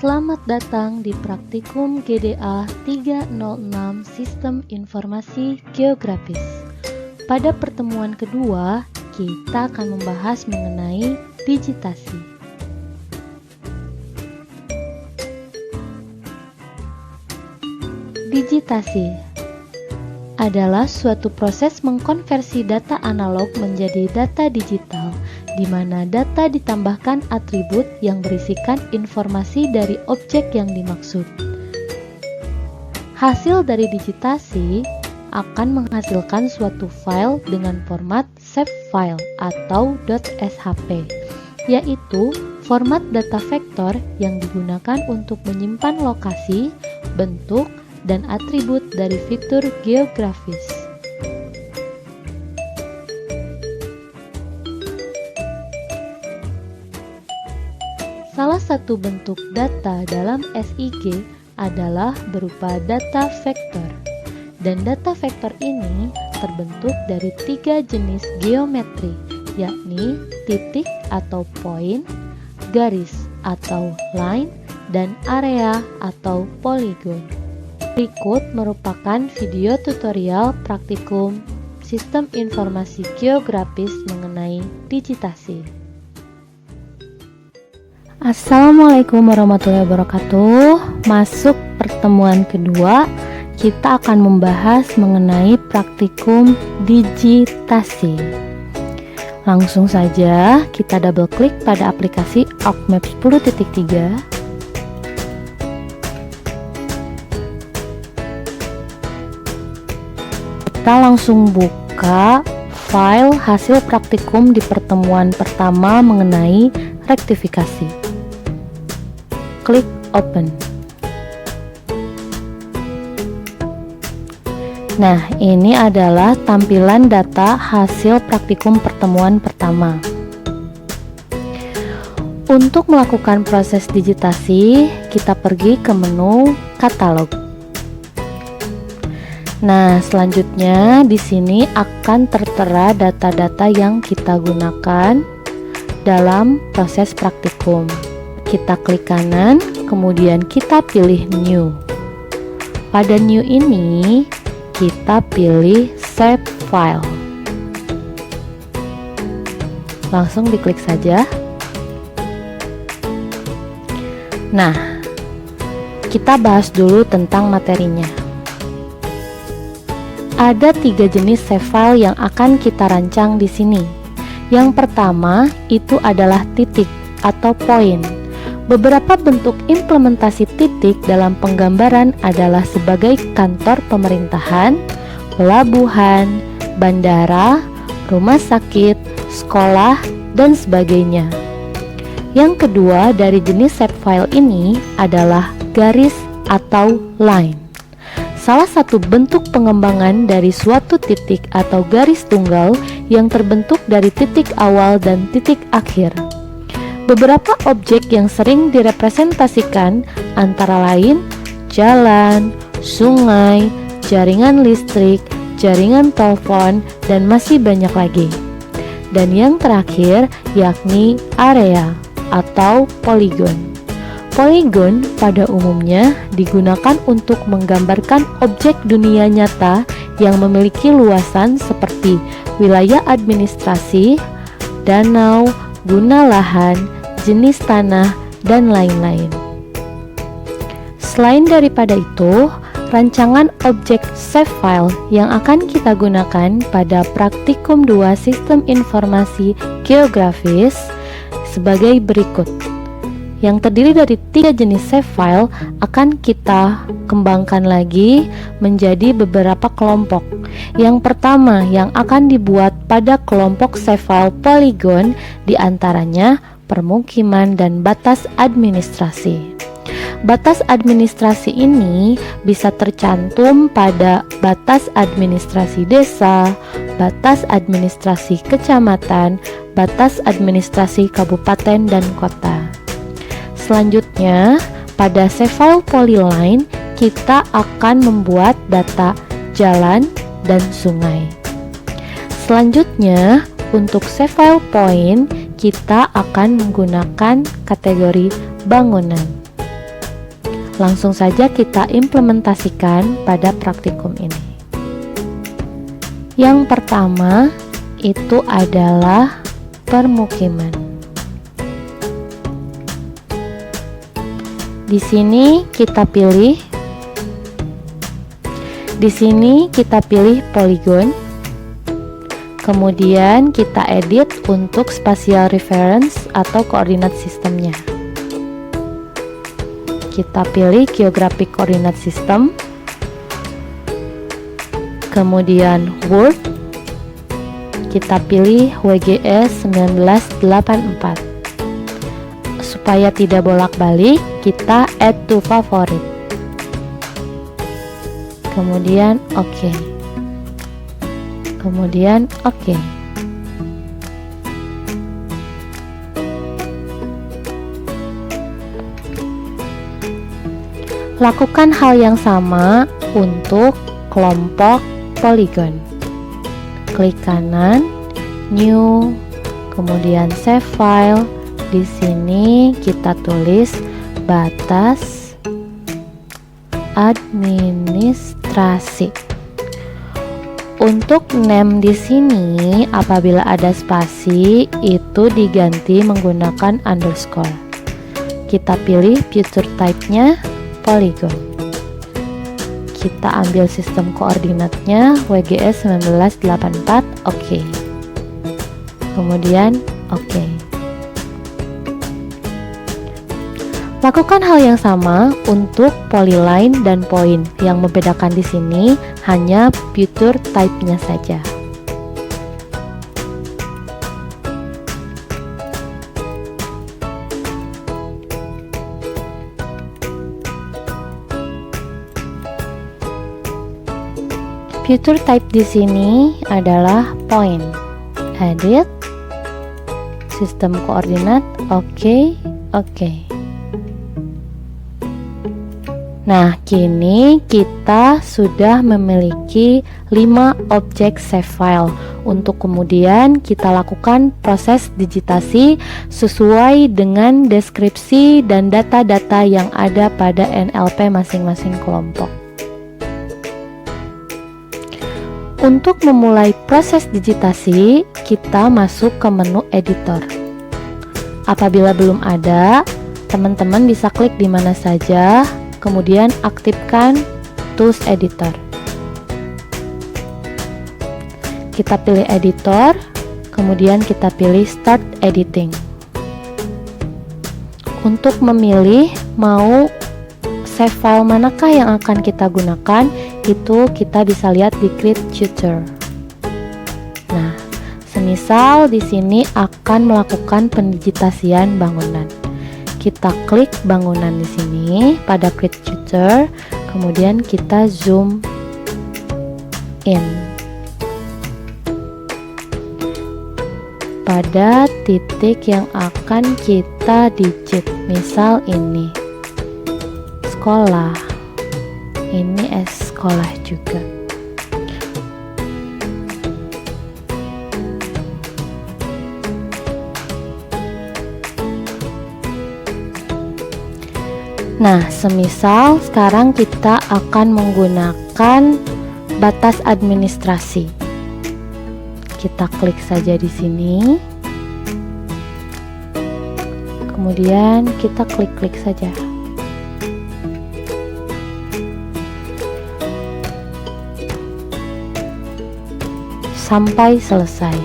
Selamat datang di Praktikum GDA 306 Sistem Informasi Geografis. Pada pertemuan kedua, kita akan membahas mengenai digitasi. Digitasi adalah suatu proses mengkonversi data analog menjadi data digital, di mana data ditambahkan atribut yang berisikan informasi dari objek yang dimaksud. Hasil dari digitasi akan menghasilkan suatu file dengan format save file atau .shp, yaitu format data vektor yang digunakan untuk menyimpan lokasi, bentuk, dan atribut dari fitur geografis. Salah satu bentuk data dalam SIG adalah berupa data vektor, dan data vektor ini terbentuk dari 3 jenis geometri, yakni titik atau point, garis atau line, dan area atau poligon. Berikut merupakan video tutorial praktikum Sistem Informasi Geografis mengenai digitasi. Assalamualaikum warahmatullahi wabarakatuh. Masuk pertemuan kedua, kita akan membahas mengenai praktikum digitasi. Langsung saja kita double klik pada aplikasi ArcMap 10.3. Kita langsung buka file hasil praktikum di pertemuan pertama mengenai rektifikasi. Klik open. Nah, ini adalah tampilan data hasil praktikum pertemuan pertama. Untuk melakukan proses digitasi, kita pergi ke menu katalog. Nah, selanjutnya di sini akan tertera data-data yang kita gunakan dalam proses praktikum. Kita klik kanan, kemudian kita pilih new. Pada new ini, kita pilih save file. Langsung diklik saja. Nah, kita bahas dulu tentang materinya. Ada 3 jenis save file yang akan kita rancang di sini. Yang pertama itu adalah titik atau point. Beberapa bentuk implementasi titik dalam penggambaran adalah sebagai kantor pemerintahan, pelabuhan, bandara, rumah sakit, sekolah, dan sebagainya. Yang kedua dari jenis save file ini adalah garis atau line. Salah satu bentuk pengembangan dari suatu titik atau garis tunggal yang terbentuk dari titik awal dan titik akhir. Beberapa objek yang sering direpresentasikan antara lain jalan, sungai, jaringan listrik, jaringan telepon, dan masih banyak lagi. Dan yang terakhir yakni area atau poligon. Poligon pada umumnya digunakan untuk menggambarkan objek dunia nyata yang memiliki luasan seperti wilayah administrasi, danau, guna lahan, jenis tanah, dan lain-lain. Selain daripada itu, rancangan objek save file yang akan kita gunakan pada praktikum 2 Sistem Informasi Geografis sebagai berikut. Yang terdiri dari 3 jenis save file akan kita kembangkan lagi menjadi beberapa kelompok. Yang pertama yang akan dibuat pada kelompok save file poligon, diantaranya permukiman dan batas administrasi. Batas administrasi ini bisa tercantum pada batas administrasi desa, batas administrasi kecamatan, batas administrasi kabupaten dan kota. Selanjutnya, pada save file polyline, kita akan membuat data jalan dan sungai. Selanjutnya, untuk save file point, kita akan menggunakan kategori bangunan. Langsung saja kita implementasikan pada praktikum ini. Yang pertama itu adalah permukiman. Di sini kita pilih poligon. Kemudian kita edit untuk spatial reference atau koordinat sistemnya. Kita pilih geographic coordinate system. Kemudian Word. Kita pilih WGS 1984. Supaya tidak bolak-balik, kita add to favorite. Kemudian oke. Kemudian oke. Lakukan hal yang sama untuk kelompok poligon. Klik kanan, new, kemudian save file. Di sini kita tulis batas administrasi. Untuk name di sini apabila ada spasi itu diganti menggunakan underscore. Kita pilih future type-nya polygon. Kita ambil sistem koordinatnya WGS 1984, oke. Kemudian oke. Lakukan hal yang sama untuk polyline dan point. Yang membedakan di sini hanya future type-nya saja. Future type di sini adalah point. Edit, sistem koordinat, oke. Nah, kini kita sudah memiliki 5 objek save file. Untuk kemudian kita lakukan proses digitasi sesuai dengan deskripsi dan data-data yang ada pada NLP masing-masing kelompok. Untuk memulai proses digitasi, kita masuk ke menu editor. Apabila belum ada, teman-teman bisa klik di mana saja, kemudian aktifkan Tools Editor. Kita pilih Editor, kemudian kita pilih Start Editing. Untuk memilih mau save file manakah yang akan kita gunakan, itu kita bisa lihat di Create Future. Nah, semisal di sini akan melakukan pendigitasian bangunan. Kita klik bangunan di sini pada Create Future, kemudian kita zoom in pada titik yang akan kita digit. Misal ini sekolah, ini sekolah juga. Nah, semisal sekarang kita akan menggunakan batas administrasi. Kita klik saja di sini. Kemudian kita klik saja. Sampai selesai.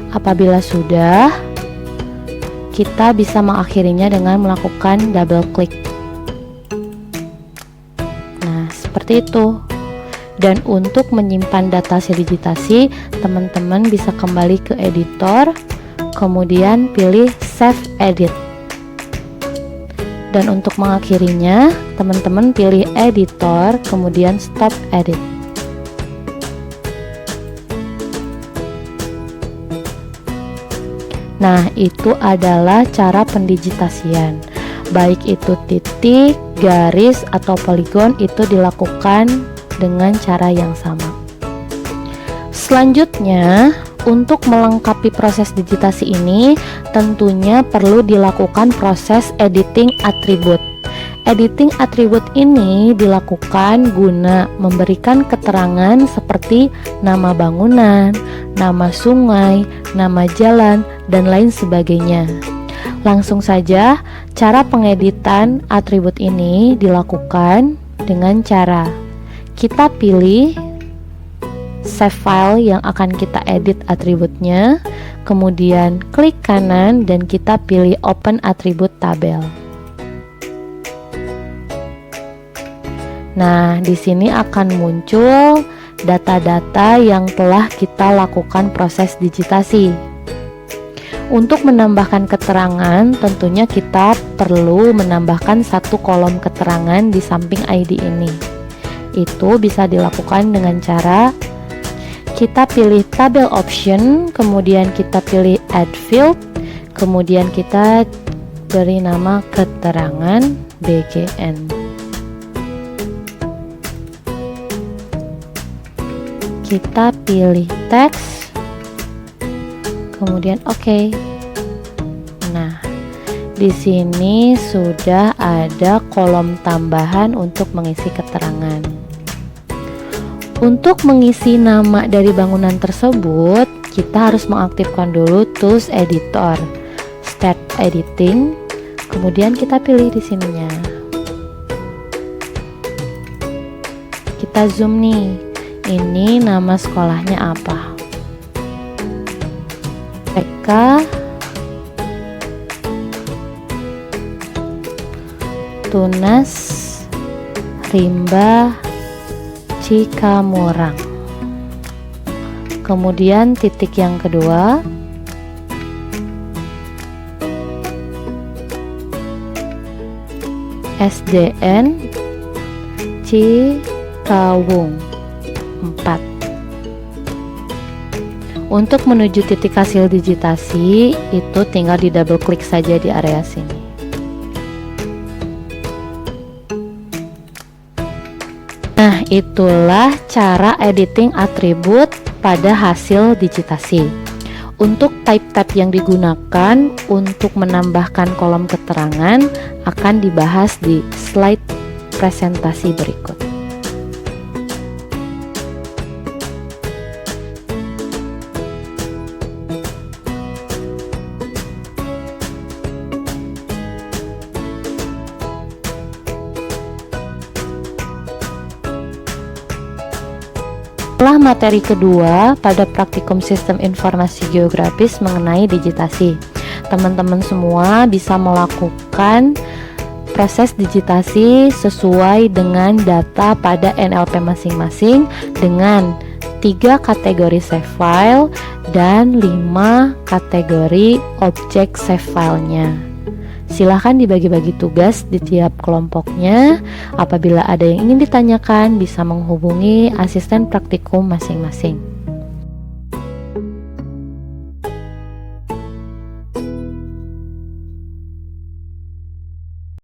Apabila sudah, kita bisa mengakhirinya dengan melakukan double klik. Seperti itu. Dan untuk menyimpan data hasil digitasi, teman-teman bisa kembali ke editor, kemudian pilih save edit. Dan untuk mengakhirinya, teman-teman pilih editor, kemudian stop edit. Nah, itu adalah cara pendigitasian. Baik itu titik, garis, atau poligon, itu dilakukan dengan cara yang sama. Selanjutnya, untuk melengkapi proses digitasi ini, tentunya perlu dilakukan proses editing atribut. Editing atribut ini dilakukan guna memberikan keterangan seperti nama bangunan, nama sungai, nama jalan, dan lain sebagainya. Langsung saja, cara pengeditan atribut ini dilakukan dengan cara kita pilih save file yang akan kita edit atributnya, kemudian klik kanan dan kita pilih open atribut tabel. Nah, di sini akan muncul data-data yang telah kita lakukan proses digitasi. Untuk menambahkan keterangan, tentunya kita perlu menambahkan satu kolom keterangan di samping ID ini. Itu bisa dilakukan dengan cara kita pilih tabel option, kemudian kita pilih add field, kemudian kita beri nama keterangan BGN. Kita pilih teks, kemudian oke. Nah, di sini sudah ada kolom tambahan untuk mengisi keterangan. Untuk mengisi nama dari bangunan tersebut, kita harus mengaktifkan dulu Tools Editor, Start Editing, kemudian kita pilih di sininya. Kita zoom nih. Ini nama sekolahnya apa? TK Tunas Rimba Cikamurang. Kemudian titik yang kedua, SDN Cikawung 4. Untuk menuju titik hasil digitasi, itu tinggal di double klik saja di area sini. Nah, itulah cara editing atribut pada hasil digitasi. Untuk type yang digunakan untuk menambahkan kolom keterangan akan dibahas di slide presentasi berikut. Setelah materi kedua pada praktikum sistem informasi geografis mengenai digitasi, teman-teman semua bisa melakukan proses digitasi sesuai dengan data pada NLP masing-masing dengan 3 kategori save file dan 5 kategori objek save filenya. Silahkan dibagi-bagi tugas di tiap kelompoknya. Apabila ada yang ingin ditanyakan, bisa menghubungi asisten praktikum masing-masing.